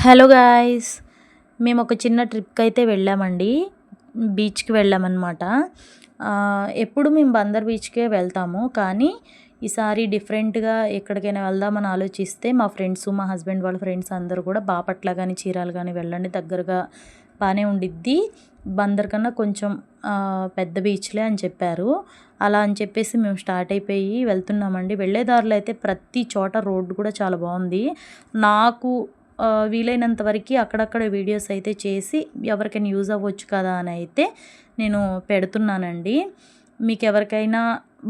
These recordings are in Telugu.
హలో గాయ్స్, మేము ఒక చిన్న ట్రిప్కి అయితే వెళ్ళామండి. బీచ్కి వెళ్ళామన్నమాట. ఎప్పుడు మేము బందర్ బీచ్కే వెళ్తాము, కానీ ఈసారి డిఫరెంట్గా ఎక్కడికైనా వెళ్దామని ఆలోచిస్తే మా ఫ్రెండ్స్, మా హస్బెండ్ వాళ్ళ ఫ్రెండ్స్ అందరూ కూడా బాపట్ల కానీ చీరాలు కానీ వెళ్ళండి, దగ్గరగా బాగానే ఉండిద్ది, బందర్ కన్నా కొంచెం పెద్ద బీచ్లే అని చెప్పారు. అలా అని చెప్పేసి మేము స్టార్ట్ అయిపోయి వెళ్తున్నామండి. వెళ్ళే దారిలో అయితే ప్రతి చోట రోడ్డు కూడా చాలా బాగుంది. నాకు వీలైనంత వరకు అక్కడక్కడ వీడియోస్ అయితే చేసి ఎవరికైనా యూజ్ అవ్వచ్చు కదా అని అయితే నేను పెడుతున్నానండి. మీకు ఎవరికైనా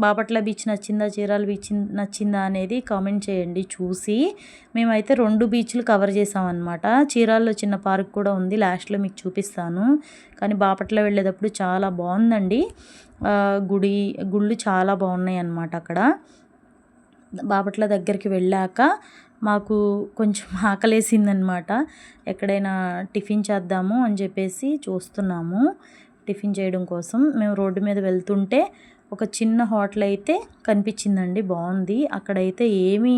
బాపట్ల బీచ్ నచ్చిందా, చీరాల బీచ్ నచ్చిందా అనేది కామెంట్ చేయండి చూసి. మేమైతే 2 బీచ్లు కవర్ చేసామన్నమాట. చీరాల్లో చిన్న పార్క్ కూడా ఉంది, లాస్ట్లో మీకు చూపిస్తాను. కానీ బాపట్ల వెళ్ళేటప్పుడు చాలా బాగుందండి. గుళ్ళు చాలా బాగున్నాయి అన్నమాట. అక్కడ బాపట్ల దగ్గరికి వెళ్ళాక మాకు కొంచెం ఆకలేసిందనమాట. ఎక్కడైనా టిఫిన్ చేద్దాము అని చెప్పేసి చూస్తున్నాము. టిఫిన్ చేయడం కోసం మేము రోడ్డు మీద వెళ్తుంటే ఒక చిన్న హోటల్ అయితే కనిపించిందండి, బాగుంది. అక్కడైతే ఏమీ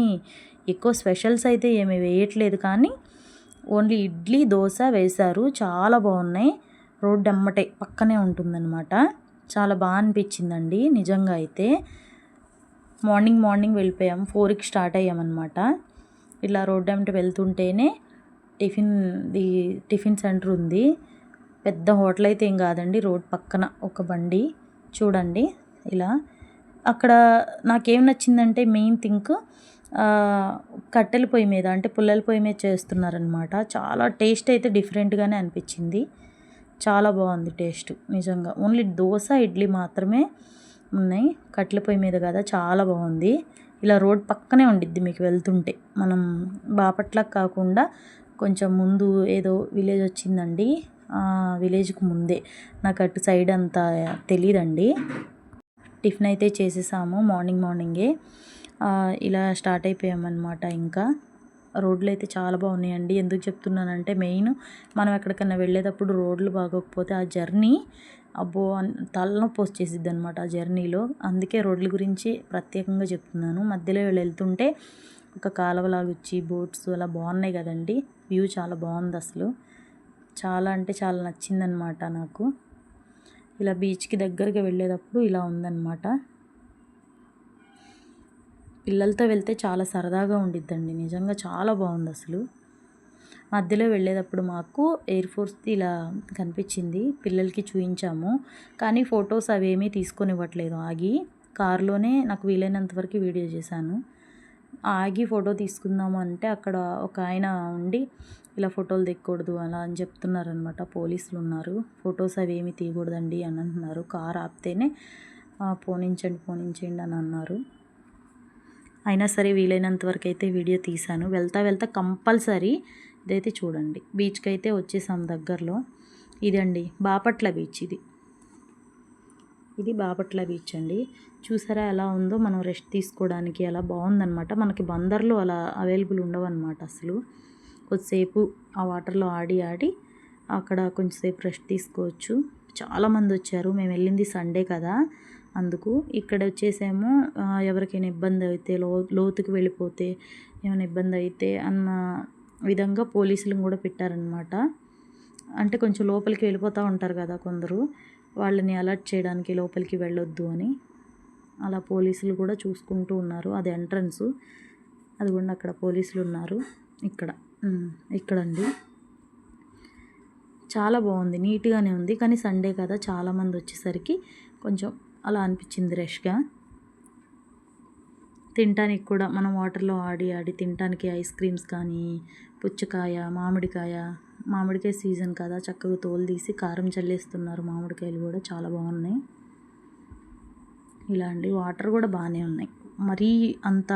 ఎక్కువ స్పెషల్స్ అయితే ఏమీ వేయట్లేదు, కానీ ఓన్లీ ఇడ్లీ దోశ వేశారు, చాలా బాగున్నాయి. రోడ్డు ఎమ్మటే పక్కనే ఉంటుందన్నమాట. చాలా బాగా అనిపించిందండి నిజంగా. అయితే మార్నింగ్ వెళ్ళిపోయాము, 4కి స్టార్ట్ అయ్యామన్నమాట. ఇలా రోడ్డు వెంట వెళ్తుంటేనే టిఫిన్ సెంటర్ ఉంది. పెద్ద హోటల్ అయితే ఏం కాదండి, రోడ్ పక్కన ఒక బండి చూడండి. ఇలా అక్కడ నాకేం నచ్చిందంటే మెయిన్ థింగ్, కట్టెల పొయ్యి మీద అంటే పుల్లల పొయ్యి మీద చేస్తున్నారనమాట. చాలా టేస్ట్ అయితే డిఫరెంట్గానే అనిపించింది, చాలా బాగుంది టేస్ట్ నిజంగా. ఓన్లీ దోశ ఇడ్లీ మాత్రమే ఉన్నాయి, కట్టెల పొయ్యి మీద కదా, చాలా బాగుంది. ఇలా రోడ్ పక్కనే ఉండిద్ది మీకు వెళ్తుంటే. మనం బాపట్ల కాకుండా కొంచెం ముందు ఏదో విలేజ్ వచ్చిందండి, విలేజ్కి ముందే. నాకు అటు సైడ్ అంతా తెలియదండి. టిఫిన్ అయితే చేసేసాము మార్నింగే. ఇలా స్టార్ట్ అయిపోయామన్నమాట. ఇంకా రోడ్లు అయితే చాలా బాగున్నాయండి. ఎందుకు చెప్తున్నానంటే, మెయిన్ మనం ఎక్కడికైనా వెళ్ళేటప్పుడు రోడ్లు బాగోకపోతే ఆ జర్నీ అబ్బో తలనొప్పి వచ్చేసిద్ది అనమాట ఆ జర్నీలో. అందుకే రోడ్ల గురించి ప్రత్యేకంగా చెప్తున్నాను. మధ్యలో వెళ్తుంటే ఒక కాలువలాగా వచ్చి బోట్స్ అలా బాగున్నాయి కదండి. వ్యూ చాలా బాగుంది అసలు, చాలా అంటే చాలా నచ్చిందనమాట నాకు. ఇలా బీచ్కి దగ్గరగా వెళ్ళేటప్పుడు ఇలా ఉందన్నమాట. పిల్లలతో వెళ్తే చాలా సరదాగా ఉండిద్దండి నిజంగా, చాలా బాగుంది అసలు. మధ్యలో వెళ్ళేటప్పుడు మాకు ఎయిర్ ఫోర్స్ది ఇలా కనిపించింది, పిల్లలకి చూపించాము. కానీ ఫొటోస్ అవేమీ తీసుకొనివ్వట్లేదు. ఆగి కారులోనే నాకు వీలైనంత వరకు వీడియో చేశాను. ఆగి ఫోటో తీసుకుందాము అంటే అక్కడ ఒక ఆయన ఉండి ఇలా ఫోటోలు దిగకూడదు అలా అని చెప్తున్నారనమాట. పోలీసులు ఉన్నారు, ఫొటోస్ అవేమీ తీయకూడదండి అని అంటున్నారు. కారు ఆపితేనే పోనించండి అని అన్నారు. అయినా సరే వీలైనంత వరకు అయితే వీడియో తీశాను. వెళ్తా కంపల్సరీ ఇదైతే చూడండి. బీచ్కి అయితే వచ్చేసాం దగ్గరలో. ఇదండి బాపట్ల బీచ్. ఇది బాపట్ల బీచ్ అండి. చూసారా ఎలా ఉందో. మనం రెస్ట్ తీసుకోవడానికి అలా బాగుందనమాట. మనకి బందర్లో అలా అవైలబుల్ ఉండవన్నమాట అసలు. కొద్దిసేపు ఆ వాటర్లో ఆడి అక్కడ కొంచెంసేపు రెస్ట్ తీసుకోవచ్చు. చాలామంది వచ్చారు, మేము వెళ్ళింది సండే కదా, అందుకు. ఇక్కడ వచ్చేసేమో ఎవరికైనా ఇబ్బంది అయితే, లోతుకి వెళ్ళిపోతే ఏమైనా ఇబ్బంది అయితే అన్న విధంగా పోలీసులను కూడా పెట్టారనమాట. అంటే కొంచెం లోపలికి వెళ్ళిపోతూ ఉంటారు కదా కొందరు, వాళ్ళని అలర్ట్ చేయడానికి లోపలికి వెళ్ళొద్దు అని. అలా పోలీసులు కూడా చూసుకుంటూ ఉన్నారు. అది ఎంట్రన్స్, అది కూడా అక్కడ పోలీసులు ఉన్నారు. ఇక్కడండి చాలా బాగుంది, నీట్గానే ఉంది. కానీ సండే కదా చాలామంది వచ్చేసరికి కొంచెం అలా అనిపించింది రష్గా. తినటానికి కూడా మనం వాటర్లో ఆడి తినటానికి ఐస్ క్రీమ్స్ కానీ, పుచ్చకాయ, మామిడికాయ సీజన్ కదా, చక్కగా తోలు తీసి కారం చల్లేస్తున్నారు. మామిడికాయలు కూడా చాలా బాగున్నాయి. ఇలా అండి. వాటర్ కూడా బాగానే ఉన్నాయి, మరీ అంత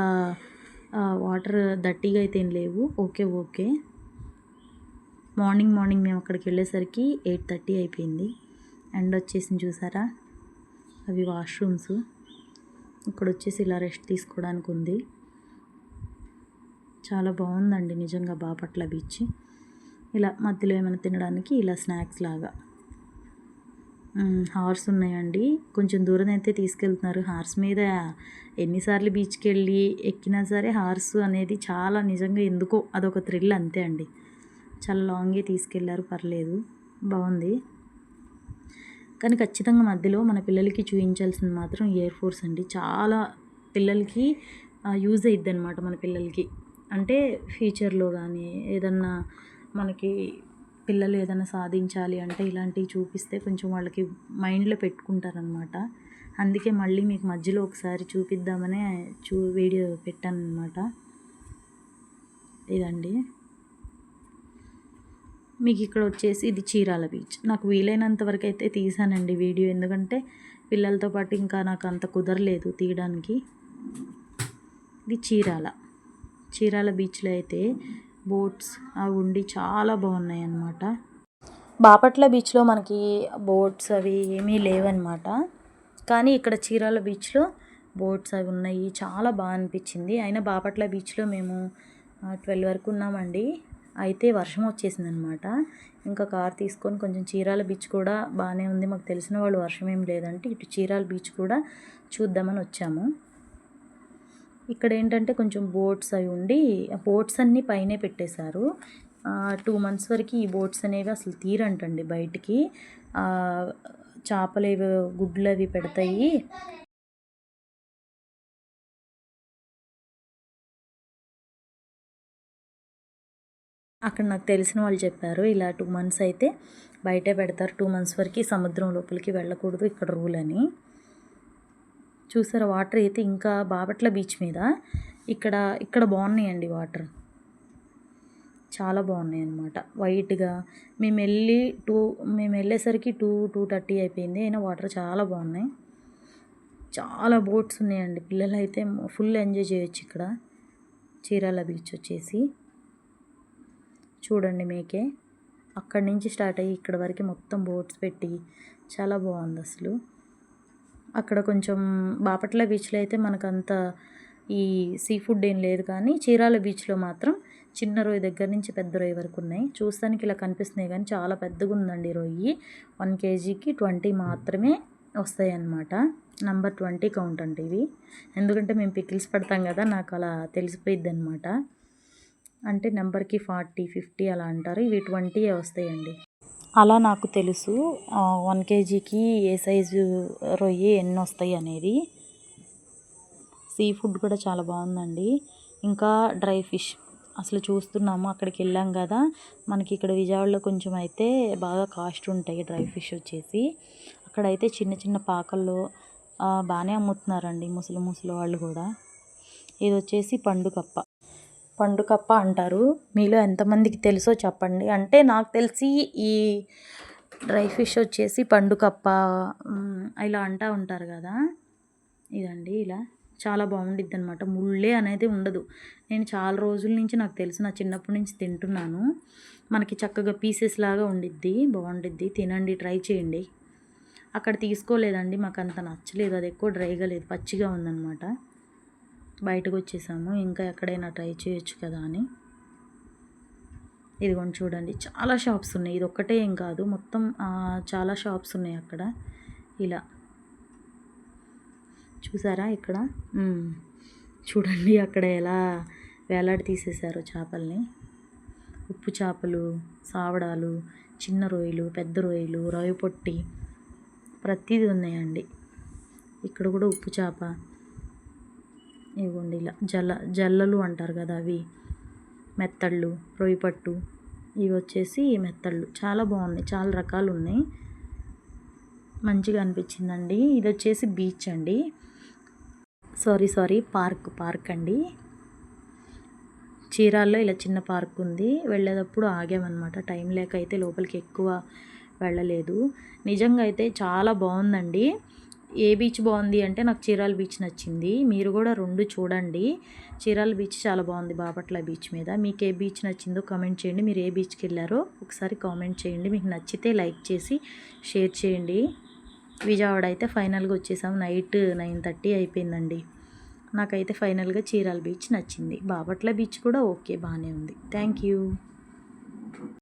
వాటర్ దట్టిగా అయితే ఏం లేవు. ఓకే. మార్నింగ్ మేము అక్కడికి వెళ్ళేసరికి 8:30 అయిపోయింది. ఎండ్ వచ్చేసింది చూసారా. అవి వాష్రూమ్స్. ఇక్కడ వచ్చేసి ఇలా రెస్ట్ తీసుకోవడానికి ఉంది. చాలా బాగుందండి నిజంగా బాపట్ల బీచ్. ఇలా మధ్యలో ఏమైనా తినడానికి ఇలా స్నాక్స్ లాగా. హార్స్ ఉన్నాయండి, కొంచెం దూరం అయితే తీసుకెళ్తున్నారు. హార్స్ మీద ఎన్నిసార్లు బీచ్కి వెళ్ళి ఎక్కినా సరే హార్స్ అనేది చాలా నిజంగా ఎందుకో అదొక థ్రిల్ అంతే అండి. చాలా లాంగే తీసుకెళ్లారు, పర్లేదు, బాగుంది. కానీ ఖచ్చితంగా మధ్యలో మన పిల్లలకి చూపించాల్సింది మాత్రం ఎయిర్ ఫోర్స్ అండి. చాలా పిల్లలకి యూజ్ అయ్యిద్ది అనమాట. మన పిల్లలకి అంటే ఫ్యూచర్లో కానీ ఏదన్నా మనకి పిల్లలు ఏదైనా సాధించాలి అంటే ఇలాంటివి చూపిస్తే కొంచెం వాళ్ళకి మైండ్లో పెట్టుకుంటారనమాట. అందుకే మళ్ళీ మీకు మధ్యలో ఒకసారి చూపిద్దామనే వీడియో పెట్టాను అనమాట. ఇదండి. మీకు ఇక్కడ వచ్చేసి ఇది చీరాల బీచ్. నాకు వీలైనంత వరకు అయితే తీసానండి వీడియో, ఎందుకంటే పిల్లలతో పాటు ఇంకా నాకు అంత కుదరలేదు తీయడానికి. ఇది చీరాల బీచ్లో అయితే బోట్స్ అవి ఉండి చాలా బాగున్నాయి అన్నమాట. బాపట్ల బీచ్లో మనకి బోట్స్ అవి ఏమీ లేవన్నమాట. కానీ ఇక్కడ చీరాల బీచ్లో బోట్స్ అవి ఉన్నాయి, చాలా బాగా అనిపించింది. అయినా బాపట్ల బీచ్లో మేము 12 వరకు ఉన్నామండి. అయితే వర్షం వచ్చేసింది అనమాట. ఇంకా కార్ తీసుకొని కొంచెం చీరాల బీచ్ కూడా బాగానే ఉంది, మాకు తెలిసిన వాళ్ళు వర్షం ఏం లేదంటే ఇటు చీరాల బీచ్ కూడా చూద్దామని వచ్చాము. ఇక్కడ ఏంటంటే కొంచెం బోట్స్ అవి ఉండి బోట్స్ అన్నీ పైనే పెట్టేశారు. 2 months వరకు ఈ బోట్స్ అనేవి అసలు తీరంటండి బయటికి. చేపలు ఏవో గుడ్లు అవి పెడతాయి. అక్కడ నాకు తెలిసిన వాళ్ళు చెప్పారు, ఇలా 2 months అయితే బయటే పెడతారు, 2 months వరకు సముద్రం లోపలికి వెళ్ళకూడదు, ఇక్కడ రూల్ అని. చూసారా వాటర్ అయితే ఇంకా బాపట్ల బీచ్ మీద ఇక్కడ బాగున్నాయండి వాటర్, చాలా బాగున్నాయి అన్నమాట. వైట్గా మేము వెళ్ళేసరికి 2:30 అయిపోయింది. అయినా వాటర్ చాలా బాగున్నాయి. చాలా బోట్స్ ఉన్నాయండి. పిల్లలు అయితే ఫుల్ ఎంజాయ్ చేయొచ్చు ఇక్కడ. చీరాల బీచ్ వచ్చేసి చూడండి మీకే, అక్కడి నుంచి స్టార్ట్ అయ్యి ఇక్కడ వరకు మొత్తం బోట్స్ పెట్టి చాలా బాగుంది అసలు. అక్కడ కొంచెం బాపట్ల బీచ్లో అయితే మనకంత ఈ సీ ఫుడ్ ఏం లేదు, కానీ చీరాల బీచ్లో మాత్రం చిన్న రొయ్య దగ్గర నుంచి పెద్ద రొయ్య వరకు ఉన్నాయి. చూస్తానికి ఇలా కనిపిస్తున్నాయి కానీ చాలా పెద్దగా ఉందండి రొయ్యి. 1 kgకి 20 మాత్రమే వస్తాయి అన్నమాట. నంబర్ 20 కౌంట్ అంటే ఇవి, ఎందుకంటే మేము పికిల్స్ పెడతాం కదా, నాకు అలా తెలిసిపోయిద్ది అనమాట. అంటే నెంబర్కి 40, 50 అలా అంటారు, ఇవి 20 వస్తాయండి. అలా నాకు తెలుసు 1 kgకి ఏ సైజు రొయ్యి ఎన్ని వస్తాయి అనేది. సీ ఫుడ్ కూడా చాలా బాగుందండి. ఇంకా డ్రై ఫిష్ అసలు చూస్తున్నాము, అక్కడికి వెళ్ళాం కదా, మనకి ఇక్కడ విజయవాడలో కొంచెం అయితే బాగా కాస్ట్ ఉంటాయి డ్రై ఫిష్ వచ్చేసి. అక్కడైతే చిన్న చిన్న పాకల్లో బాగానే అమ్ముతున్నారండి ముసలి వాళ్ళు కూడా. ఇది వచ్చేసి పండుకప్ప అంటారు. మీలో ఎంతమందికి తెలుసో చెప్పండి. అంటే నాకు తెలిసి ఈ డ్రై ఫిష్ వచ్చేసి పండుకప్ప ఇలా అంటూ ఉంటారు కదా. ఇదండి ఇలా చాలా బాగుండిద్ది అనమాట, ముళ్ళే అనేది ఉండదు. నేను చాలా రోజుల నుంచి నాకు తెలుసు, నా చిన్నప్పటి నుంచి తింటున్నాను. మనకి చక్కగా పీసెస్ లాగా ఉండిద్ది, బాగుండిద్ది, తినండి, ట్రై చేయండి. అక్కడ తీసుకోలేదండి, మాకు అంత నచ్చలేదు, అది ఎక్కువ డ్రైగా లేదు, పచ్చిగా ఉందన్నమాట. బయటకు వచ్చేసాము, ఇంకా ఎక్కడైనా ట్రై చేయొచ్చు కదా అని. ఇదిగోండి చూడండి, చాలా షాప్స్ ఉన్నాయి, ఇది ఒక్కటే ఏం కాదు, మొత్తం చాలా షాప్స్ ఉన్నాయి అక్కడ. ఇలా చూసారా ఇక్కడ చూడండి అక్కడ ఎలా వేలాడి తీసేశారో చేపల్ని. ఉప్పు చేపలు, సావడాలు, చిన్న రొయ్యలు, పెద్ద రొయ్యలు, రొయ్య పొట్టి, ప్రతిదీ ఉన్నాయండి. ఇక్కడ కూడా ఉప్పు చేప, ఇవ్వండి ఇలా జల్లలు అంటారు కదా అవి, మెత్తళ్ళు, రొయ్యపట్టు, ఇవి వచ్చేసి మెత్తళ్ళు, చాలా బాగున్నాయి, చాలా రకాలు ఉన్నాయి, మంచిగా అనిపించిందండి. ఇది వచ్చేసి బీచ్ అండి, సారీ పార్క్ అండి. చీరాల్లో ఇలా చిన్న పార్క్ ఉంది, వెళ్ళేటప్పుడు ఆగామన్నమాట, టైం లేక అయితే లోపలికి ఎక్కువ వెళ్ళలేదు. నిజంగా అయితే చాలా బాగుందండి. ఏ బీచ్ బాగుంది అంటే నాకు చీరాల బీచ్ నచ్చింది. మీరు కూడా 2 చూడండి. చీరాల బీచ్ చాలా బాగుంది బాపట్ల బీచ్ మీద. మీకు ఏ బీచ్ నచ్చిందో కామెంట్ చేయండి. మీరు ఏ బీచ్కి వెళ్ళారో ఒకసారి కామెంట్ చేయండి. మీకు నచ్చితే లైక్ చేసి షేర్ చేయండి. విజయవాడ అయితే ఫైనల్గా వచ్చేసాం, నైట్ 9:30 అయిపోయిందండి. నాకైతే ఫైనల్గా చీరాల బీచ్ నచ్చింది. బాపట్ల బీచ్ కూడా ఓకే, బాగానే ఉంది. Thank you.